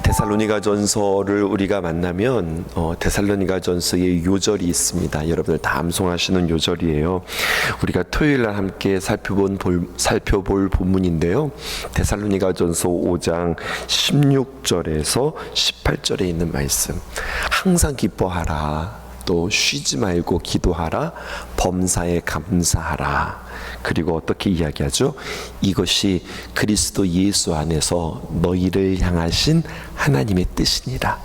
데살로니가전서를 우리가 만나면 데살로니가전서의 요절이 있습니다. 여러분들 다 암송하시는 요절이에요. 우리가 토요일날 함께 살펴볼 본문인데요. 데살로니가전서 5장 16절에서 18절에 있는 말씀. 항상 기뻐하라. 또 쉬지 말고 기도하라. 범사에 감사하라. 그리고 어떻게 이야기하죠? 이것이 그리스도 예수 안에서 너희를 향하신 하나님의 뜻이니라.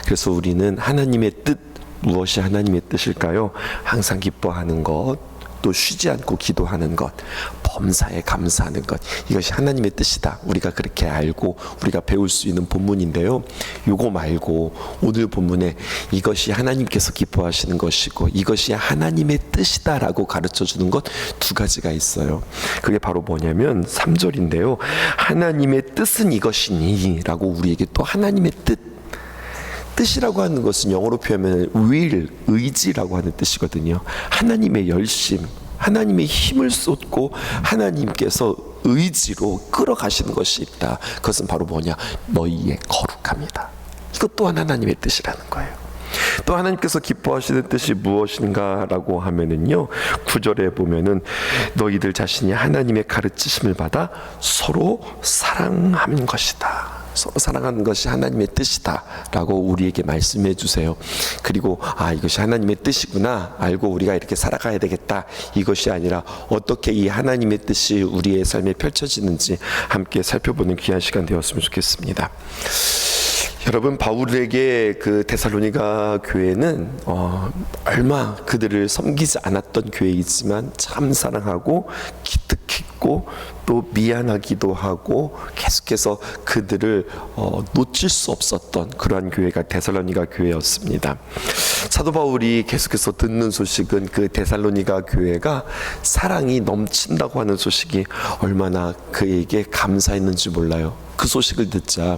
그래서 우리는 하나님의 뜻, 무엇이 하나님의 뜻일까요? 항상 기뻐하는 것, 또 쉬지 않고 기도하는 것, 범사에 감사하는 것, 이것이 하나님의 뜻이다. 우리가 그렇게 알고 우리가 배울 수 있는 본문인데요. 요거 말고 오늘 본문에 이것이 하나님께서 기뻐하시는 것이고 이것이 하나님의 뜻이다라고 가르쳐주는 것 두 가지가 있어요. 그게 바로 뭐냐면 3절인데요. 하나님의 뜻은 이것이니 라고 우리에게 또 하나님의 뜻이라고 하는 것은 영어로 표현하면 will, 의지라고 하는 뜻이거든요. 하나님의 열심, 하나님의 힘을 쏟고 하나님께서 의지로 끌어가시는 것이 있다. 그것은 바로 뭐냐? 너희의 거룩함이다. 이것 또한 하나님의 뜻이라는 거예요. 또 하나님께서 기뻐하시는 뜻이 무엇인가라고 하면은요, 9절에 보면은 너희들 자신이 하나님의 가르치심을 받아 서로 사랑하는 것이다. 서로 사랑하는 것이 하나님의 뜻이다 라고 우리에게 말씀해 주세요. 그리고 이것이 하나님의 뜻이구나 알고 우리가 이렇게 살아가야 되겠다, 이것이 아니라 어떻게 이 하나님의 뜻이 우리의 삶에 펼쳐지는지 함께 살펴보는 귀한 시간 되었으면 좋겠습니다. 여러분, 바울에게 그 데살로니가 교회는 얼마 그들을 섬기지 않았던 교회이지만 참 사랑하고 기특했고 또 미안하기도 하고 계속해서 그들을 놓칠 수 없었던 그러한 교회가 데살로니가 교회였습니다. 사도 바울이 계속해서 듣는 소식은 그 데살로니가 교회가 사랑이 넘친다고 하는 소식이 얼마나 그에게 감사했는지 몰라요. 그 소식을 듣자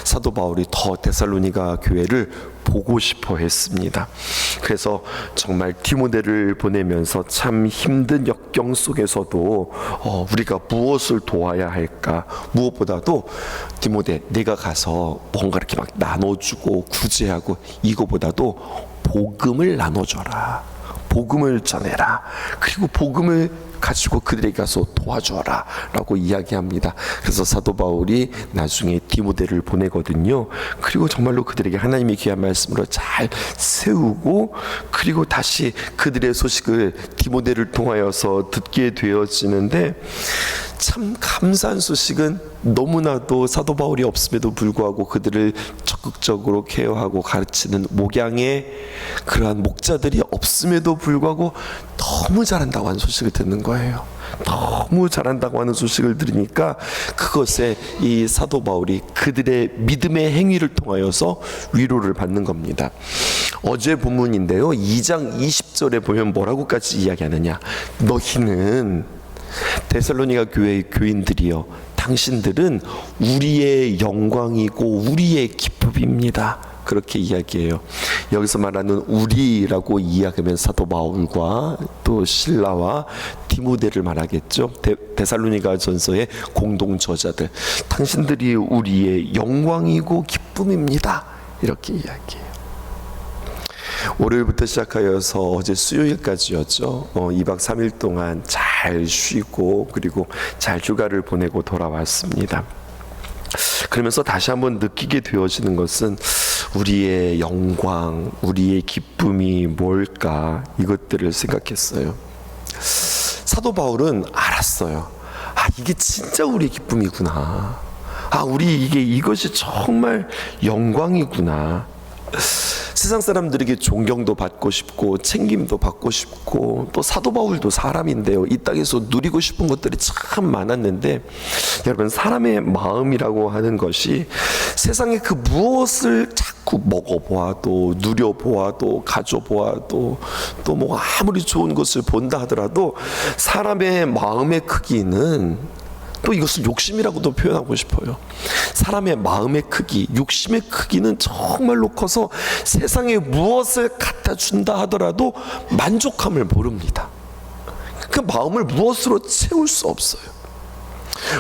사도 바울이 더 데살로니가 교회를 보고 싶어 했습니다. 그래서 정말 디모데를 보내면서 참 힘든 역경 속에서도 우리가 무엇을 도와야 할까, 무엇보다도 디모데, 내가 가서 뭔가 이렇게 막 나눠주고 구제하고, 이거보다도 복음을 나눠줘라, 복음을 전해라, 그리고 복음을 가지고 그들에게 가서 도와줘라 라고 이야기합니다. 그래서 사도 바울이 나중에 디모데를 보내거든요. 그리고 정말로 그들에게 하나님의 귀한 말씀으로 잘 세우고, 그리고 다시 그들의 소식을 디모데를 통하여서 듣게 되어지는데, 참 감사한 소식은 너무나도 사도 바울이 없음에도 불구하고 그들을 적극적으로 케어하고 가르치는 목양의 그러한 목자들이 없음에도 불구하고 너무 잘한다고 하는 소식을 듣는 거예요. 너무 잘한다고 하는 소식을 들으니까 그것에 이 사도 바울이 그들의 믿음의 행위를 통하여서 위로를 받는 겁니다. 어제 본문인데요, 2장 20절에 보면 뭐라고까지 이야기하느냐? 너희는 데살로니가 교회의 교인들이여, 당신들은 우리의 영광이고 우리의 기쁨입니다. 그렇게 이야기해요. 여기서 말하는 우리라고 이야기하면 사도 바울과 또 실라와 디모데를 말하겠죠. 데살로니가 전서의 공동 저자들, 당신들이 우리의 영광이고 기쁨입니다. 이렇게 이야기해요. 월요일부터 시작하여서 어제 수요일까지였죠. 2박 3일 동안 잘 쉬고 그리고 잘 휴가를 보내고 돌아왔습니다. 그러면서 다시 한번 느끼게 되어지는 것은 우리의 영광, 우리의 기쁨이 뭘까, 이것들을 생각했어요. 사도 바울은 알았어요. 이게 진짜 우리의 기쁨이구나. 이것이 정말 영광이구나. 세상 사람들에게 존경도 받고 싶고 챙김도 받고 싶고, 또 사도 바울도 사람인데요, 이 땅에서 누리고 싶은 것들이 참 많았는데, 여러분, 사람의 마음이라고 하는 것이 세상에 그 무엇을 자꾸 먹어보아도 누려보아도 가져보아도 또 뭐 아무리 좋은 것을 본다 하더라도 사람의 마음의 크기는, 또 이것을 욕심이라고도 표현하고 싶어요. 사람의 마음의 크기, 욕심의 크기는 정말로 커서 세상에 무엇을 갖다 준다 하더라도 만족함을 모릅니다. 그 마음을 무엇으로 채울 수 없어요.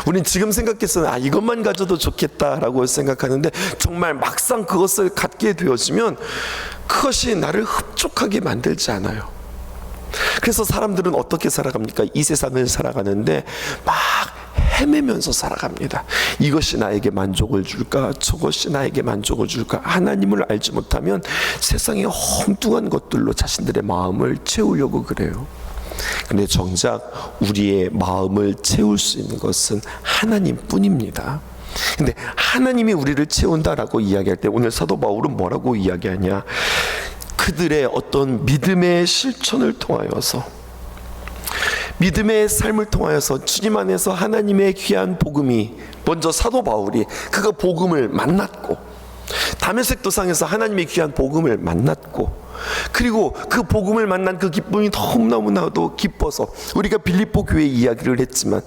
우린 지금 생각해서는 이것만 가져도 좋겠다라고 생각하는데, 정말 막상 그것을 갖게 되어지면 그것이 나를 흡족하게 만들지 않아요. 그래서 사람들은 어떻게 살아갑니까? 이 세상을 살아가는데 막 헤매면서 살아갑니다. 이것이 나에게 만족을 줄까? 저것이 나에게 만족을 줄까? 하나님을 알지 못하면 세상의 엉뚱한 것들로 자신들의 마음을 채우려고 그래요. 근데 정작 우리의 마음을 채울 수 있는 것은 하나님뿐입니다. 근데 하나님이 우리를 채운다라고 이야기할 때 오늘 사도 바울은 뭐라고 이야기하냐? 그들의 어떤 믿음의 실천을 통하여서, 믿음의 삶을 통하여서 주님 안에서 하나님의 귀한 복음이, 먼저 사도 바울이 그가 복음을 만났고, 다메섹 도상에서 하나님의 귀한 복음을 만났고, 그리고 그 복음을 만난 그 기쁨이 너무나도 기뻐서 우리가 빌립보 교회 이야기를 했지만,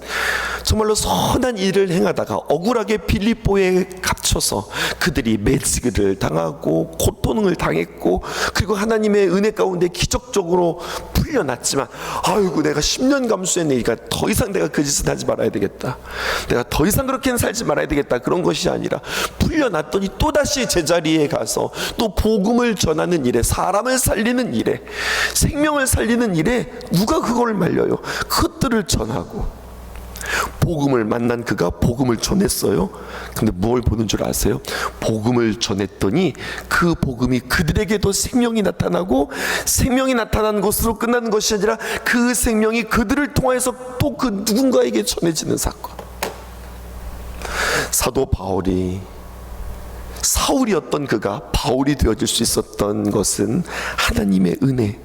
정말로 선한 일을 행하다가 억울하게 빌립보에 갇혀서 그들이 매직을 당하고 고통을 당했고, 그리고 하나님의 은혜 가운데 기적적으로 풀려났지만, 아이고 내가 10년 감수했으니까 더 이상 내가 그 짓을 하지 말아야 되겠다, 내가 더 이상 그렇게는 살지 말아야 되겠다, 그런 것이 아니라 풀려났더니 또다시 제자리에 가서 또 복음을 전하는 일에, 사람을 살리는 일에, 생명을 살리는 일에 누가 그걸 말려요? 그것들을 전하고, 복음을 만난 그가 복음을 전했어요. 근데 뭘 보는 줄 아세요? 복음을 전했더니 그 복음이 그들에게도 생명이 나타나고, 생명이 나타나는 것으로 끝나는 것이 아니라 그 생명이 그들을 통해서 또 그 누군가에게 전해지는 사건. 사도 바울이, 사울이었던 그가 바울이 되어질 수 있었던 것은 하나님의 은혜,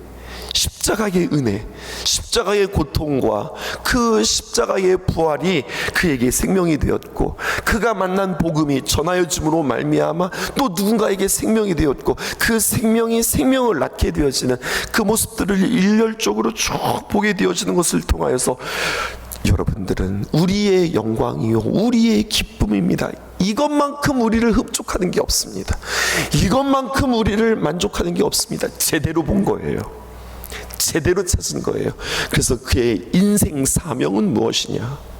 십자가의 은혜, 십자가의 고통과 그 십자가의 부활이 그에게 생명이 되었고, 그가 만난 복음이 전하여 줌으로 말미암아 또 누군가에게 생명이 되었고, 그 생명이 생명을 낳게 되어지는 그 모습들을 일렬적으로 쭉 보게 되어지는 것을 통하여서 여러분들은 우리의 영광이요 우리의 기쁨입니다. 이것만큼 우리를 흡족하는 게 없습니다. 이것만큼 우리를 만족하는 게 없습니다. 제대로 본 거예요. 제대로 찾은 거예요. 그래서 그의 인생 사명은 무엇이냐?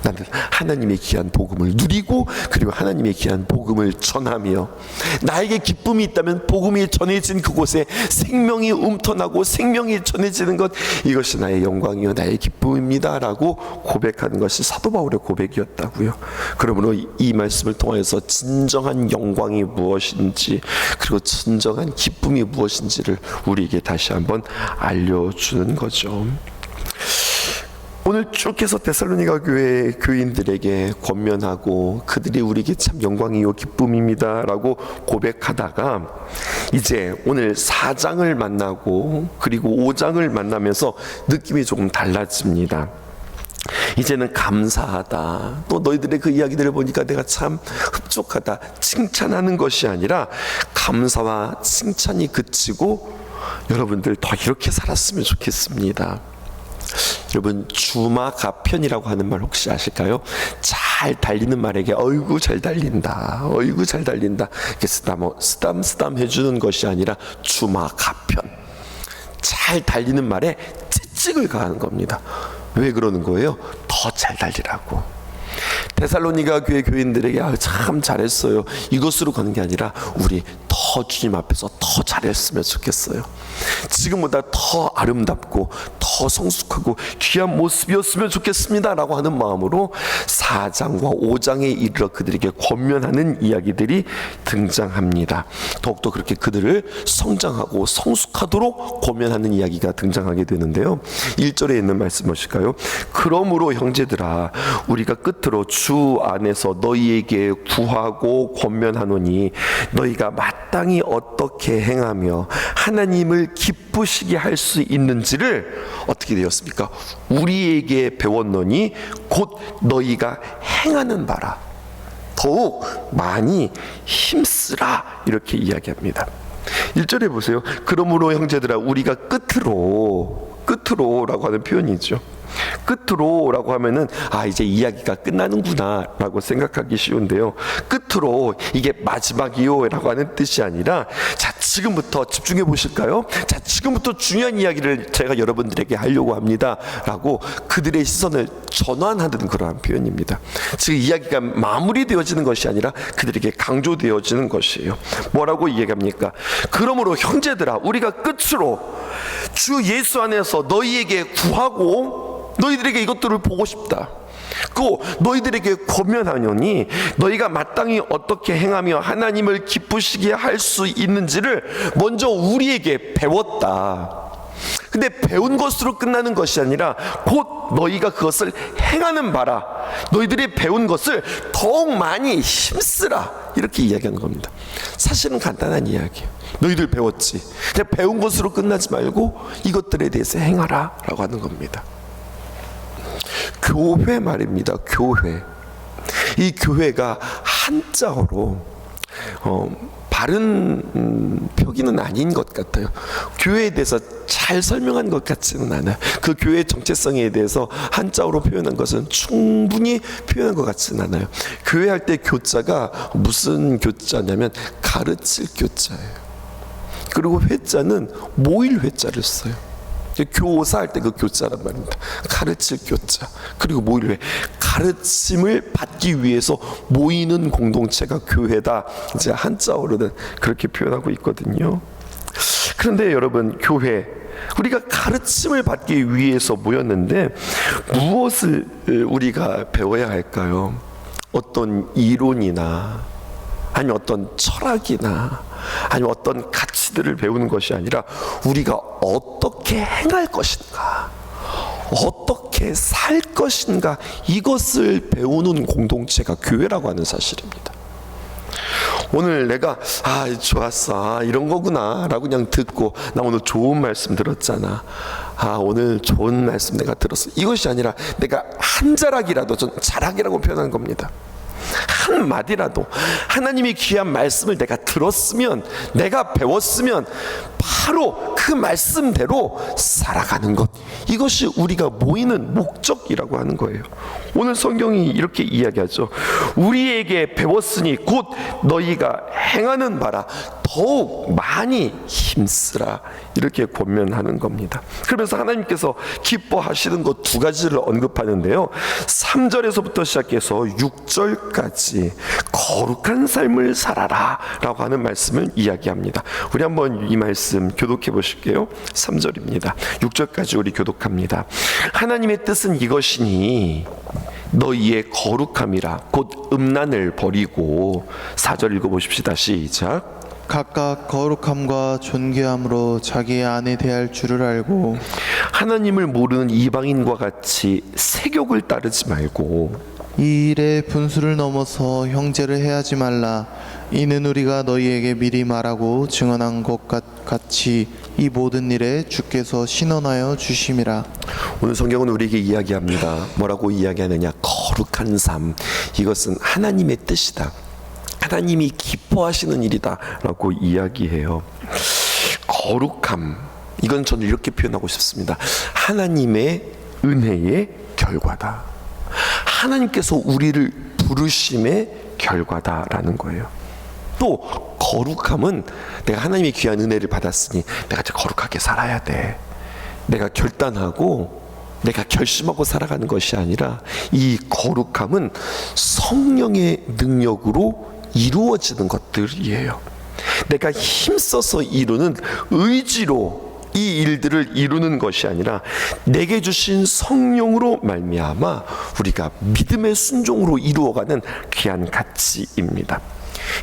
나는 하나님의 귀한 복음을 누리고, 그리고 하나님의 귀한 복음을 전하며, 나에게 기쁨이 있다면 복음이 전해진 그곳에 생명이 움터나고 생명이 전해지는 것, 이것이 나의 영광이요 나의 기쁨입니다 라고 고백하는 것이 사도 바울의 고백이었다고요. 그러므로 이 말씀을 통해서 진정한 영광이 무엇인지, 그리고 진정한 기쁨이 무엇인지를 우리에게 다시 한번 알려주는 거죠. 오늘 쭉 해서 데살로니가 교회 교인들에게 권면하고, 그들이 우리에게 참 영광이요 기쁨입니다 라고 고백하다가, 이제 오늘 4장을 만나고 그리고 5장을 만나면서 느낌이 조금 달라집니다. 이제는 감사하다, 또 너희들의 그 이야기들을 보니까 내가 참 흡족하다, 칭찬하는 것이 아니라 감사와 칭찬이 그치고, 여러분들 더 이렇게 살았으면 좋겠습니다. 여러분, 주마가편이라고 하는 말 혹시 아실까요? 잘 달리는 말에게 어이구 잘 달린다, 어이구 잘 달린다, 이렇게 쓰담 해주는 것이 아니라 주마가편, 잘 달리는 말에 찌찍을 가하는 겁니다. 왜 그러는 거예요? 더 잘 달리라고. 데살로니가 교회 교인들에게 참 잘했어요, 이것으로 가는 게 아니라 우리 더 주님 앞에서 더 잘했으면 좋겠어요. 지금보다 더 아름답고 더 성숙하고 귀한 모습이었으면 좋겠습니다 라고 하는 마음으로 4장과 5장에 이르러 그들에게 권면하는 이야기들이 등장합니다. 더욱더 그렇게 그들을 성장하고 성숙하도록 권면하는 이야기가 등장하게 되는데요. 1절에 있는 말씀 무엇일까요? 그러므로 형제들아, 우리가 끝으로 주 안에서 너희에게 구하고 권면하노니, 너희가 마땅히 어떻게 행하며 하나님을 기쁘시게 할 수 있는지를 어떻게 되었습니까? 우리에게 배웠노니 곧 너희가 행하는 바라 더욱 많이 힘쓰라, 이렇게 이야기합니다. 1절에 보세요. 그러므로 형제들아, 우리가 끝으로라고 하는 표현이죠. 끝으로라고 하면은 이제 이야기가 끝나는구나 라고 생각하기 쉬운데요, 끝으로 이게 마지막이요 라고 하는 뜻이 아니라, 자 지금부터 집중해 보실까요? 자, 지금부터 중요한 이야기를 제가 여러분들에게 하려고 합니다 라고 그들의 시선을 전환하는 그러한 표현입니다. 지금 이야기가 마무리되어지는 것이 아니라 그들에게 강조되어지는 것이에요. 뭐라고 이야기합니까? 그러므로 형제들아, 우리가 끝으로 주 예수 안에서 너희에게 구하고 너희들에게 이것들을 보고 싶다. 그 너희들에게 권면하노니 너희가 마땅히 어떻게 행하며 하나님을 기쁘시게 할 수 있는지를 먼저 우리에게 배웠다. 근데 배운 것으로 끝나는 것이 아니라 곧 너희가 그것을 행하는 바라. 너희들이 배운 것을 더욱 많이 힘쓰라. 이렇게 이야기하는 겁니다. 사실은 간단한 이야기예요. 너희들 배웠지. 그냥 배운 것으로 끝나지 말고 이것들에 대해서 행하라 라고 하는 겁니다. 교회 말입니다. 교회. 이 교회가 한자어로 바른 표기는 아닌 것 같아요. 교회에 대해서 잘 설명한 것 같지는 않아요. 그 교회의 정체성에 대해서 한자어로 표현한 것은 충분히 표현한 것 같지는 않아요. 교회 할 때 교자가 무슨 교자냐면 가르칠 교자예요. 그리고 회자는 모일 회자를 써요. 교사 할 때 그 교자란 말입니다. 가르칠 교자. 그리고 모일 가르침을 받기 위해서 모이는 공동체가 교회다. 이제 한자어로는 그렇게 표현하고 있거든요. 그런데 여러분, 교회, 우리가 가르침을 받기 위해서 모였는데 무엇을 우리가 배워야 할까요? 어떤 이론이나 아니면 어떤 철학이나 아니면 어떤 가치들을 배우는 것이 아니라 우리가 어떻게 행할 것인가, 어떻게 살 것인가, 이것을 배우는 공동체가 교회라고 하는 사실입니다. 오늘 내가 좋았어, 이런 거구나 라고 그냥 듣고, 나 오늘 좋은 말씀 들었잖아, 오늘 좋은 말씀 내가 들었어, 이것이 아니라 내가 한 자락이라도, 전 자락이라고 표현한 겁니다. 한 마디라도 하나님이 귀한 말씀을 내가 들었으면, 내가 배웠으면 바로 그 말씀대로 살아가는 것, 이것이 우리가 모이는 목적이라고 하는 거예요. 오늘 성경이 이렇게 이야기하죠. 우리에게 배웠으니 곧 너희가 행하는 바라 더욱 많이 힘쓰라, 이렇게 권면하는 겁니다. 그러면서 하나님께서 기뻐하시는 것 두 가지를 언급하는데요, 3절에서부터 시작해서 6절까지 거룩한 삶을 살아라 라고 하는 말씀을 이야기합니다. 우리 한번 이 말씀 교독해 보실게요. 3절입니다. 6절까지 우리 교독합니다. 하나님의 뜻은 이것이니 너희의 거룩함이라 곧 음란을 버리고. 4절 읽어보십시다. 시작. 각각 거룩함과 존귀함으로 자기의 아내 대할 줄을 알고 하나님을 모르는 이방인과 같이 세욕을 따르지 말고 이 일에 분수를 넘어서 형제를 해하지 말라. 이는 우리가 너희에게 미리 말하고 증언한 것 같이 이 모든 일에 주께서 신원하여 주심이라. 오늘 성경은 우리에게 이야기합니다. 뭐라고 이야기하느냐? 거룩한 삶, 이것은 하나님의 뜻이다, 하나님이 기뻐하시는 일이다 라고 이야기해요. 거룩함, 이건 저는 이렇게 표현하고 싶습니다. 하나님의 은혜의 결과다, 하나님께서 우리를 부르심의 결과다라는 거예요. 또 거룩함은 내가 하나님의 귀한 은혜를 받았으니 내가 거룩하게 살아야 돼, 내가 결단하고 내가 결심하고 살아가는 것이 아니라, 이 거룩함은 성령의 능력으로 이루어지는 것들이에요. 내가 힘써서 이루는 의지로 이 일들을 이루는 것이 아니라 내게 주신 성령으로 말미암아 우리가 믿음의 순종으로 이루어가는 귀한 가치입니다.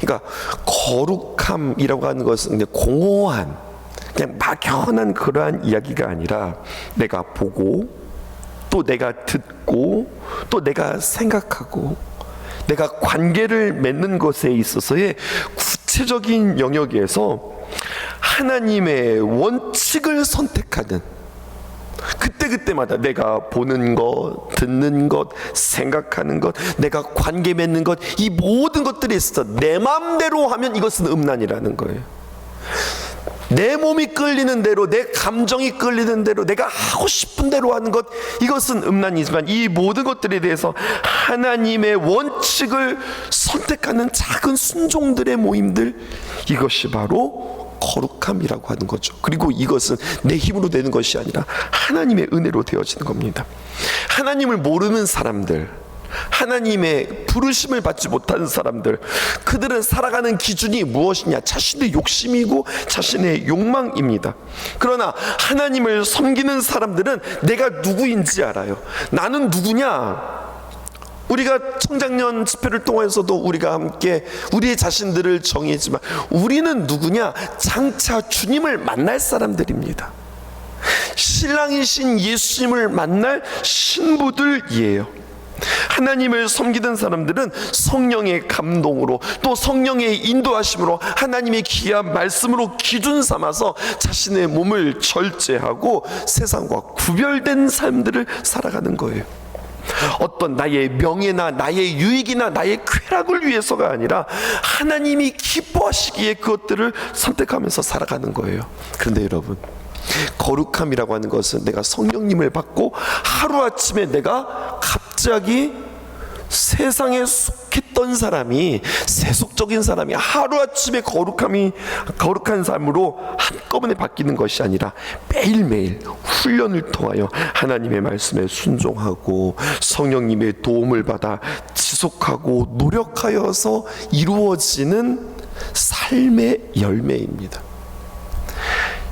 그러니까 거룩함이라고 하는 것은 공허한, 그냥 막연한 그러한 이야기가 아니라 내가 보고 또 내가 듣고 또 내가 생각하고 내가 관계를 맺는 것에 있어서의 구체적인 영역에서 하나님의 원칙을 선택하는, 그때마다 내가 보는 것, 듣는 것, 생각하는 것, 내가 관계 맺는 것, 이 모든 것들이 있어서 내 마음대로 하면 이것은 음란이라는 거예요. 내 몸이 끌리는 대로, 내 감정이 끌리는 대로, 내가 하고 싶은 대로 하는 것, 이것은 음란이지만 이 모든 것들에 대해서 하나님의 원칙을 선택하는 작은 순종들의 모임들, 이것이 바로 거룩함이라고 하는 거죠. 그리고 이것은 내 힘으로 되는 것이 아니라 하나님의 은혜로 되어지는 겁니다. 하나님을 모르는 사람들, 하나님의 부르심을 받지 못하는 사람들, 그들은 살아가는 기준이 무엇이냐? 자신의 욕심이고 자신의 욕망입니다. 그러나 하나님을 섬기는 사람들은 내가 누구인지 알아요. 나는 누구냐? 우리가 청장년 집회를 통해서도 우리가 함께 우리의 자신들을 정의했지만, 우리는 누구냐? 장차 주님을 만날 사람들입니다. 신랑이신 예수님을 만날 신부들이에요. 하나님을 섬기는 사람들은 성령의 감동으로, 또 성령의 인도하심으로, 하나님의 귀한 말씀으로 기준 삼아서 자신의 몸을 절제하고 세상과 구별된 삶들을 살아가는 거예요. 어떤 나의 명예나 나의 유익이나 나의 쾌락을 위해서가 아니라 하나님이 기뻐하시기에 그것들을 선택하면서 살아가는 거예요. 그런데 여러분, 거룩함이라고 하는 것은 내가 성령님을 받고 하루아침에 내가 갑자기 세상에 속했던 사람이, 세속적인 사람이 하루아침에 거룩한 삶으로 한꺼번에 바뀌는 것이 아니라 매일매일 훈련을 통하여 하나님의 말씀에 순종하고 성령님의 도움을 받아 지속하고 노력하여서 이루어지는 삶의 열매입니다.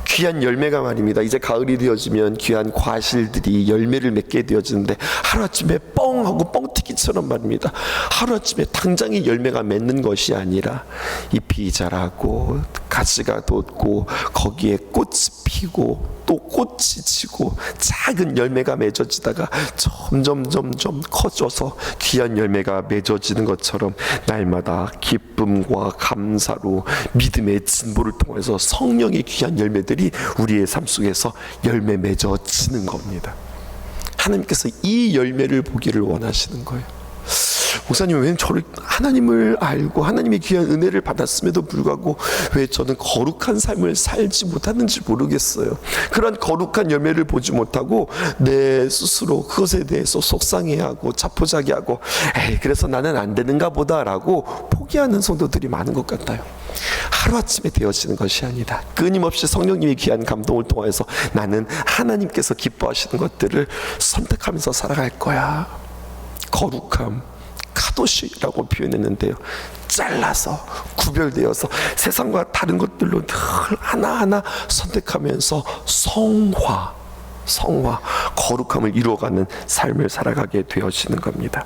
귀한 열매가 말입니다. 이제 가을이 되어지면 귀한 과실들이 열매를 맺게 되어지는데, 하루아침에 뻥 하고 뻥튀기처럼 말입니다. 하루아침에 당장의 열매가 맺는 것이 아니라 잎이 자라고 가지가 돋고 거기에 꽃이 피고 또 꽃이 지고 작은 열매가 맺어지다가 점점 커져서 귀한 열매가 맺어지는 것처럼 날마다 기쁨과 감사로 믿음의 진보를 통해서 성령의 귀한 열매들이 우리의 삶 속에서 열매 맺어지는 겁니다. 하나님께서 이 열매를 보기를 원하시는 거예요. 목사님, 왜 저를, 하나님을 알고 하나님의 귀한 은혜를 받았음에도 불구하고 왜 저는 거룩한 삶을 살지 못하는지 모르겠어요. 그런 거룩한 열매를 보지 못하고 내 스스로 그것에 대해서 속상해하고 자포자기하고, 그래서 나는 안 되는가 보다라고 포기하는 성도들이 많은 것 같아요. 하루아침에 되어지는 것이 아니다. 끊임없이 성령님의 귀한 감동을 통해서 나는 하나님께서 기뻐하시는 것들을 선택하면서 살아갈 거야. 거룩함, 카도시라고 표현했는데요, 잘라서 구별되어서 세상과 다른 것들로 늘 하나하나 선택하면서 성화, 거룩함을 이루어가는 삶을 살아가게 되어지는 겁니다.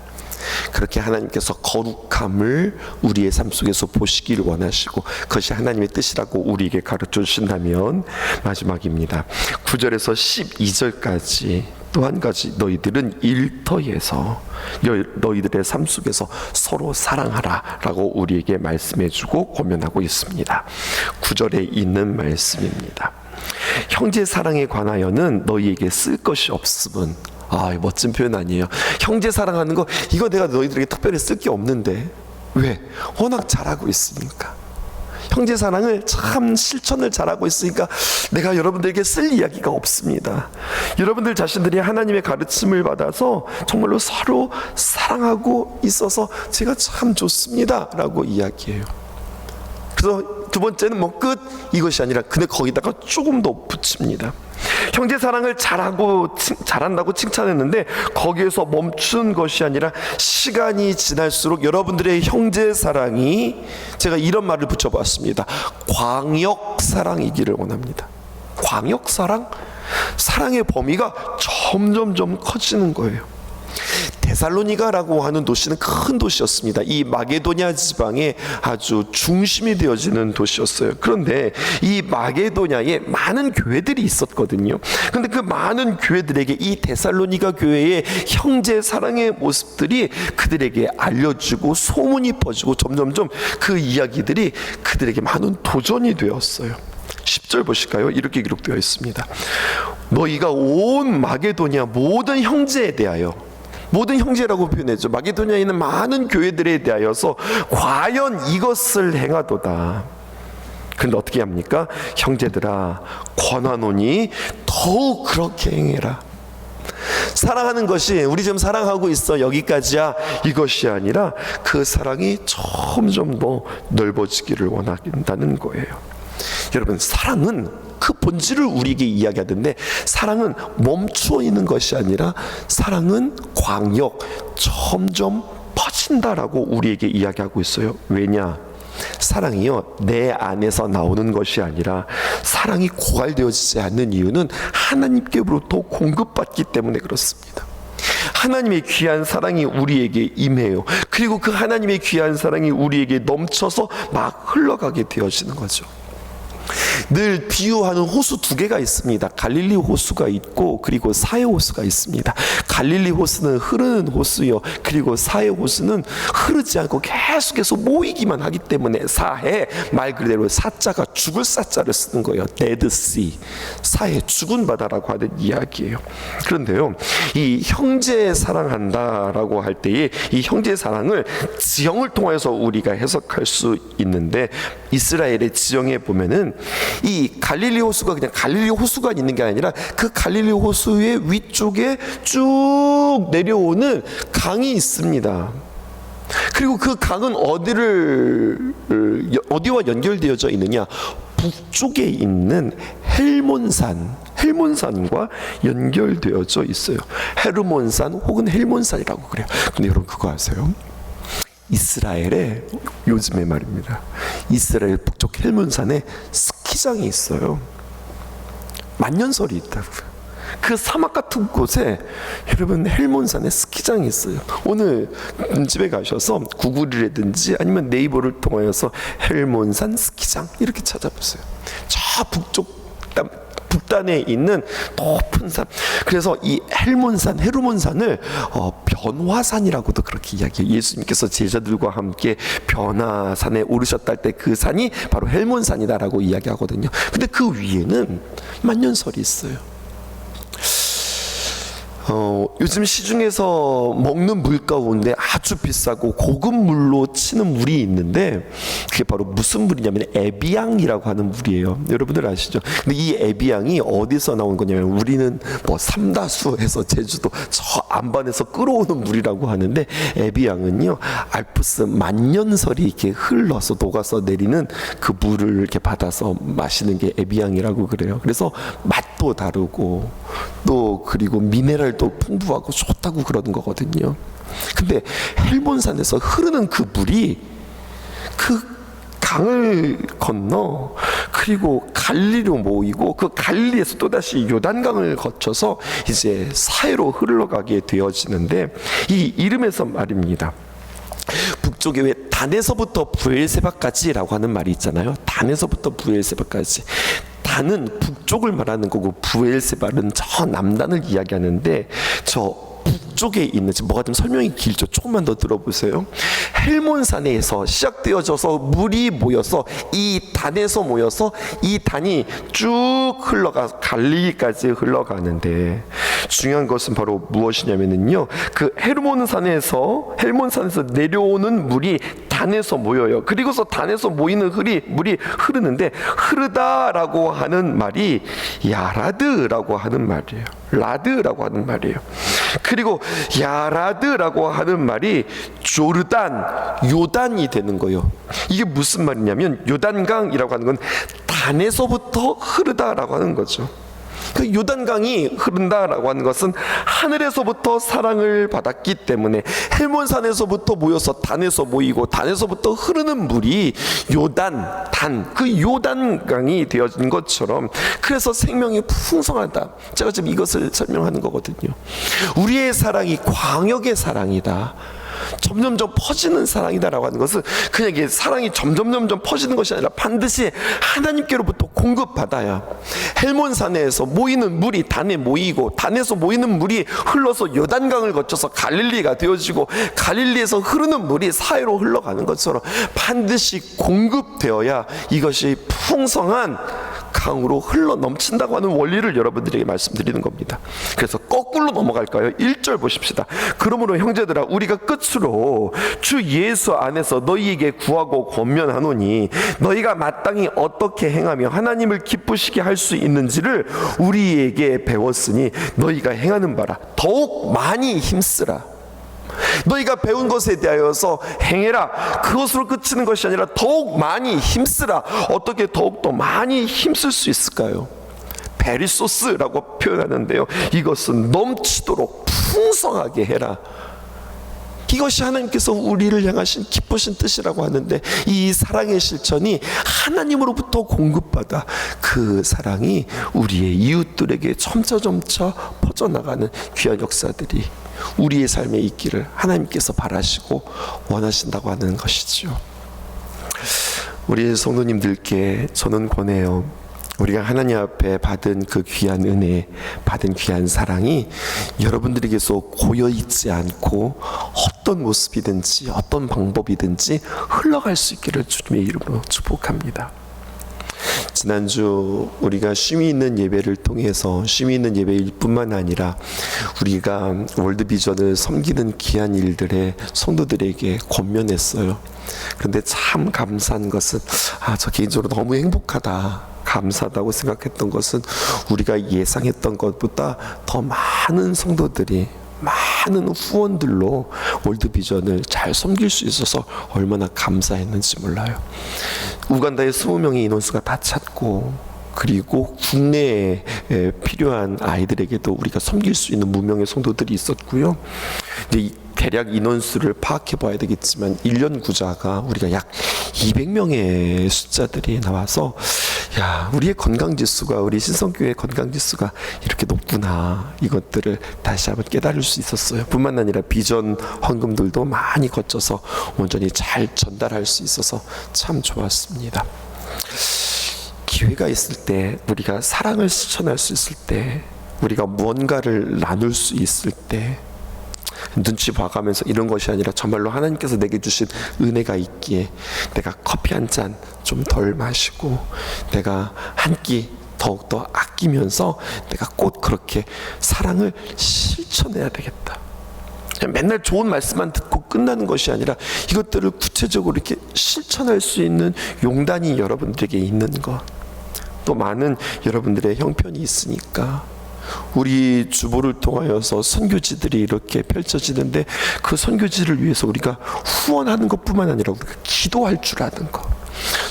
그렇게 하나님께서 거룩함을 우리의 삶 속에서 보시길 원하시고 그것이 하나님의 뜻이라고 우리에게 가르쳐 주신다면, 마지막입니다. 9절에서 12절까지 또 한 가지, 너희들은 일터에서 너희들의 삶 속에서 서로 사랑하라 라고 우리에게 말씀해주고 권면하고 있습니다. 9절에 있는 말씀입니다. 형제 사랑에 관하여는 너희에게 쓸 것이 없음은, 멋진 표현 아니에요? 형제 사랑하는 거, 이거 내가 너희들에게 특별히 쓸 게 없는데. 왜? 워낙 잘하고 있으니까. 형제 사랑을 참 실천을 잘하고 있으니까 내가 여러분들에게 쓸 이야기가 없습니다. 여러분들 자신들이 하나님의 가르침을 받아서 정말로 서로 사랑하고 있어서 제가 참 좋습니다 라고 이야기해요. 그래서 두 번째는 끝, 이것이 아니라 근데 거기다가 조금 더 붙입니다. 형제 사랑을 잘한다고 칭찬했는데 거기에서 멈춘 것이 아니라 시간이 지날수록 여러분들의 형제 사랑이, 제가 이런 말을 붙여봤습니다. 광역 사랑이기를 원합니다. 광역 사랑? 사랑의 범위가 점점 커지는 거예요. 데살로니가라고 하는 도시는 큰 도시였습니다. 이 마게도냐 지방의 아주 중심이 되어지는 도시였어요. 그런데 이 마게도냐에 많은 교회들이 있었거든요. 그런데 그 많은 교회들에게 이 데살로니가 교회의 형제 사랑의 모습들이 그들에게 알려지고 소문이 퍼지고 점점점 그 이야기들이 그들에게 많은 도전이 되었어요. 10절 보실까요? 이렇게 기록되어 있습니다. 너희가 온 마게도냐 모든 형제에 대하여, 모든 형제라고 표현했죠. 마게도냐에 있는 많은 교회들에 대하여서 과연 이것을 행하도다. 그런데 어떻게 합니까? 형제들아, 권하노니 더욱 그렇게 행해라. 사랑하는 것이 우리 지금 사랑하고 있어 여기까지야, 이것이 아니라 그 사랑이 점점 더 넓어지기를 원한다는 거예요. 여러분, 사랑은 그 본질을 우리에게 이야기하던데, 사랑은 멈추어 있는 것이 아니라 사랑은 광역, 점점 퍼진다라고 우리에게 이야기하고 있어요. 왜냐? 사랑이요, 내 안에서 나오는 것이 아니라, 사랑이 고갈되어지지 않는 이유는 하나님께로부터 공급받기 때문에 그렇습니다. 하나님의 귀한 사랑이 우리에게 임해요. 그리고 그 하나님의 귀한 사랑이 우리에게 넘쳐서 막 흘러가게 되어지는 거죠. 늘 비유하는 호수 두 개가 있습니다. 갈릴리 호수가 있고, 그리고 사해 호수가 있습니다. 갈릴리 호수는 흐르는 호수요, 그리고 사해 호수는 흐르지 않고 계속해서 모이기만 하기 때문에 사해, 말 그대로 사자가 죽을 사자를 쓰는 거예요. 데드씨, 사해, 죽은 바다라고 하는 이야기예요. 그런데요, 이 형제 사랑한다라고 할 때에 이 형제 사랑을 지형을 통해서 우리가 해석할 수 있는데, 이스라엘의 지형에 보면은 이 갈릴리 호수가 그냥 갈릴리 호수가 있는 게 아니라 그 갈릴리 호수의 위쪽에 쭉 내려오는 강이 있습니다. 그리고 그 강은 어디와 연결되어져 있느냐? 북쪽에 있는 헬몬산과 연결되어져 있어요. 헤르몬산 혹은 헬몬산이라고 그래요. 근데 여러분, 그거 아세요? 이스라엘에, 요즘의 말입니다, 이스라엘 북쪽 헬몬산에 스키장이 있어요. 만년설이 있다고요. 그 사막 같은 곳에 여러분, 헬몬산에 스키장이 있어요. 오늘 집에 가셔서 구글이라든지 아니면 네이버를 통하여서 헬몬산 스키장 이렇게 찾아보세요. 저 북단에 있는 높은 산. 그래서 이 헤르몬산을 변화산이라고도 그렇게 이야기해요. 예수님께서 제자들과 함께 변화산에 오르셨다 할 때 그 산이 바로 헬몬산이다라고 이야기하거든요. 근데 그 위에는 만년설이 있어요. 요즘 시중에서 먹는 물 가운데 아주 비싸고 고급 물로 치는 물이 있는데, 그게 바로 무슨 물이냐면 에비앙이라고 하는 물이에요. 여러분들 아시죠? 근데 이 에비앙이 어디서 나온 거냐면, 우리는 뭐 삼다수에서 제주도 저 안반에서 끌어오는 물이라고 하는데, 에비앙은요, 알프스 만년설이 이렇게 흘러서 녹아서 내리는 그 물을 이렇게 받아서 마시는 게 에비앙이라고 그래요. 그래서 맛도 다르고 또 그리고 미네랄도 풍부하고 좋다고 그러는 거거든요. 근데 헬몬산에서 흐르는 그 물이 그 강을 건너 그리고 갈릴리로 모이고, 그 갈릴리에서 또다시 요단강을 거쳐서 이제 사해로 흘러가게 되어지는데, 이 이름에서 말입니다. 북쪽에 왜 단에서부터 부엘세바까지라고 하는 말이 있잖아요. 단에서부터 부엘세바까지. 단은 북쪽을 말하는 거고, 부엘세바는 저 남단을 이야기하는데, 저 북쪽에 있는, 지금 뭐가 좀 설명이 길죠. 조금만 더 들어보세요. 헬몬산에서 시작되어져서 물이 모여서 이 단에서 모여서 이 단이 쭉 흘러가 갈릴리까지 흘러가는데, 중요한 것은 바로 무엇이냐면요, 그 헬몬산에서 내려오는 물이 단에서 모여요. 그리고서 단에서 모이는 물이 흐르는데, 흐르다라고 하는 말이 야라드라고 하는 말이에요. 라드라고 하는 말이에요. 그리고 야라드라고 하는 말이 요단이 되는 거예요. 이게 무슨 말이냐면, 요단강이라고 하는 건 단에서부터 흐르다라고 하는 거죠. 그 요단강이 흐른다라고 하는 것은 하늘에서부터 사랑을 받았기 때문에, 헬몬산에서부터 모여서 단에서 모이고 단에서부터 흐르는 물이 그 요단강이 되어진 것처럼, 그래서 생명이 풍성하다. 제가 지금 이것을 설명하는 거거든요. 우리의 사랑이 광역의 사랑이다, 점점점 퍼지는 사랑이다라고 하는 것은, 그냥 이게 사랑이 점점점 퍼지는 것이 아니라 반드시 하나님께로부터 공급받아야, 헬몬산에서 모이는 물이 단에 모이고, 단에서 모이는 물이 흘러서 요단강을 거쳐서 갈릴리가 되어지고, 갈릴리에서 흐르는 물이 사해로 흘러가는 것처럼 반드시 공급되어야 이것이 풍성한 강으로 흘러 넘친다고 하는 원리를 여러분들에게 말씀드리는 겁니다. 그래서 거꾸로 넘어갈까요? 1절 보십시다. 그러므로 형제들아, 우리가 끝으로 주 예수 안에서 너희에게 구하고 권면하노니, 너희가 마땅히 어떻게 행하며 하나님을 기쁘시게 할 수 있는지를 우리에게 배웠으니 너희가 행하는 바라 더욱 많이 힘쓰라. 너희가 배운 것에 대하여서 행해라. 그것으로 그치는 것이 아니라 더욱 많이 힘쓰라. 어떻게 더욱더 많이 힘쓸 수 있을까요? 베리소스라고 표현하는데요, 이것은 넘치도록 풍성하게 해라. 이것이 하나님께서 우리를 향하신 기쁘신 뜻이라고 하는데, 이 사랑의 실천이 하나님으로부터 공급받아 그 사랑이 우리의 이웃들에게 점차 퍼져나가는 귀한 역사들이 우리의 삶에 있기를 하나님께서 바라시고 원하신다고 하는 것이지요. 우리 성도님들께 저는 권해요. 우리가 하나님 앞에 받은 그 귀한 은혜, 받은 귀한 사랑이 여러분들에게서 고여있지 않고 어떤 모습이든지 어떤 방법이든지 흘러갈 수 있기를 주님의 이름으로 축복합니다. 지난주 우리가 쉼이 있는 예배를 통해서, 쉼이 있는 예배일 뿐만 아니라 우리가 월드비전을 섬기는 귀한 일들에 성도들에게 권면했어요. 그런데 참 감사한 것은, 저 개인적으로 너무 행복하다, 감사하다고 생각했던 것은, 우리가 예상했던 것보다 더 많은 성도들이 많은 후원들로 월드비전을 잘 섬길 수 있어서 얼마나 감사했는지 몰라요. 우간다의 20명의 인원수가 다 찼고, 그리고 국내에 필요한 아이들에게도 우리가 섬길 수 있는 무명의 성도들이 있었고요. 근데 대략 인원수를 파악해 봐야 되겠지만 1년 구자가 우리가 약 200명의 숫자들이 나와서, 야, 우리의 건강지수가, 우리 신성교회의 건강지수가 이렇게 높구나, 이것들을 다시 한번 깨달을 수 있었어요. 뿐만 아니라 비전 헌금들도 많이 거쳐서 온전히 잘 전달할 수 있어서 참 좋았습니다. 기회가 있을 때, 우리가 사랑을 실천할 수 있을 때, 우리가 무언가를 나눌 수 있을 때, 눈치 봐가면서 이런 것이 아니라 정말로 하나님께서 내게 주신 은혜가 있기에 내가 커피 한 잔 좀 덜 마시고, 내가 한 끼 더욱더 아끼면서 내가 꼭 그렇게 사랑을 실천해야 되겠다. 맨날 좋은 말씀만 듣고 끝나는 것이 아니라 이것들을 구체적으로 이렇게 실천할 수 있는 용단이 여러분들에게 있는 것. 또 많은 여러분들의 형편이 있으니까 우리 주보를 통하여서 선교지들이 이렇게 펼쳐지는데, 그 선교지를 위해서 우리가 후원하는 것뿐만 아니라 우리가 기도할 줄 아는 것,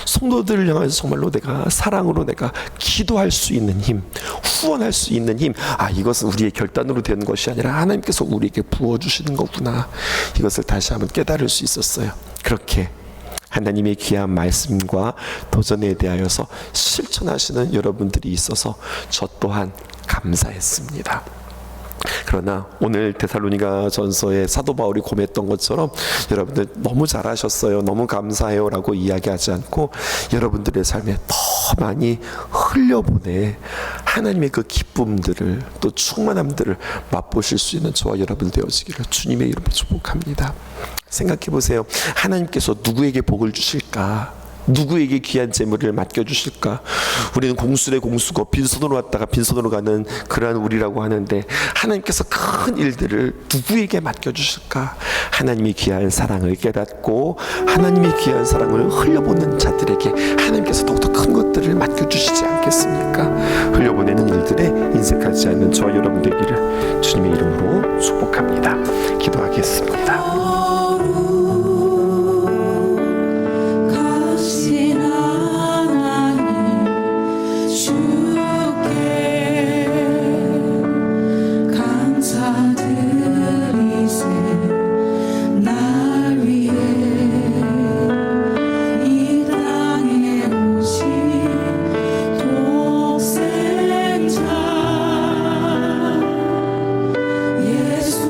성도들을 향해서 정말로 내가 사랑으로 내가 기도할 수 있는 힘, 후원할 수 있는 힘, 이것은 우리의 결단으로 되는 것이 아니라 하나님께서 우리에게 부어주시는 거구나, 이것을 다시 한번 깨달을 수 있었어요. 그렇게 하나님의 귀한 말씀과 도전에 대하여서 실천하시는 여러분들이 있어서 저 또한 감사했습니다. 그러나 오늘 데살로니가 전서의 사도 바울이 고백했던 것처럼 여러분들 너무 잘하셨어요, 너무 감사해요 라고 이야기하지 않고, 여러분들의 삶에 더 많이 흘려보내 하나님의 그 기쁨들을, 또 충만함들을 맛보실 수 있는 저와 여러분 되어지기를 주님의 이름으로 축복합니다. 생각해 보세요. 하나님께서 누구에게 복을 주실까? 누구에게 귀한 재물을 맡겨주실까? 우리는 공수래 공수고 빈손으로 왔다가 빈손으로 가는 그러한 우리라고 하는데, 하나님께서 큰 일들을 누구에게 맡겨주실까? 하나님이 귀한 사랑을 깨닫고 하나님이 귀한 사랑을 흘려보는 자들에게 하나님께서 더욱더 큰 것들을 맡겨주시지 않겠습니까? 흘려보내는 일들에 인색하지 않는 저와 여러분 되기를 주님의 이름으로 축복합니다. 기도하겠습니다. 예수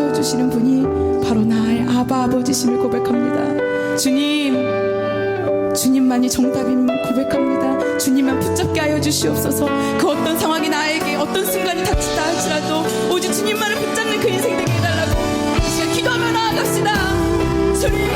채워주시는 분이 바로 나의 아바 아버지심을 고백합니다. 주님만이 정답임을 고백합니다. 주님만 붙잡게 하여 주시옵소서. 그 어떤 상황이 나에게 어떤 순간이 닥친다 할지라도 오직 주님만을 붙잡는 그 인생 되게 해달라고 이 시간 기도하며 나아갑시다. 주님,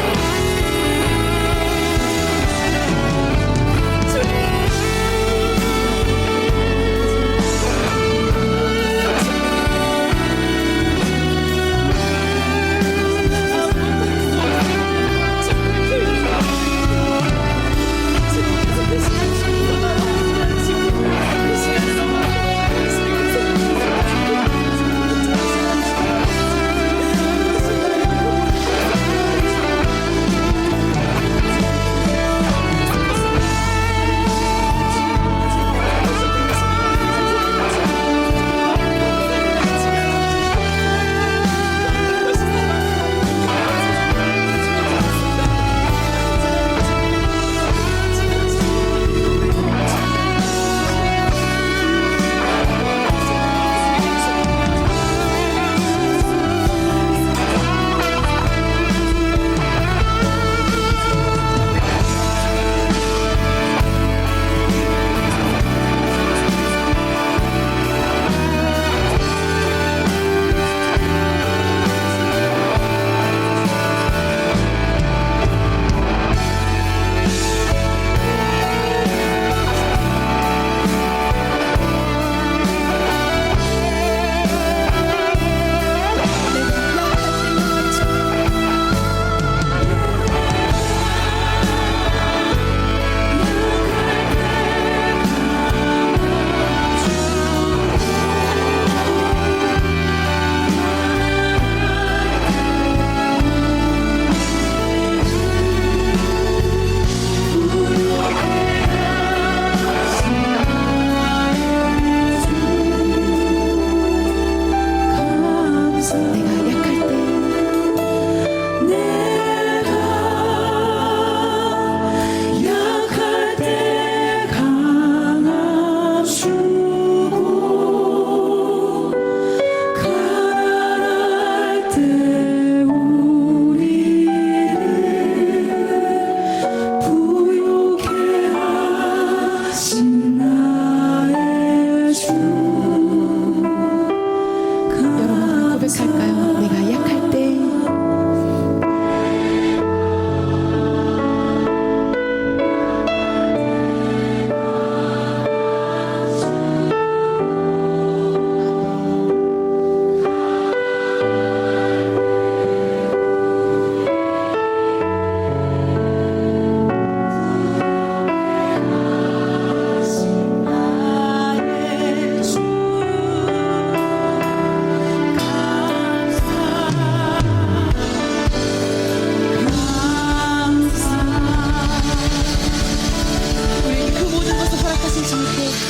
고백할까요? 내가 약할 때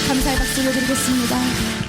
감사의 박수 올려드리겠습니다.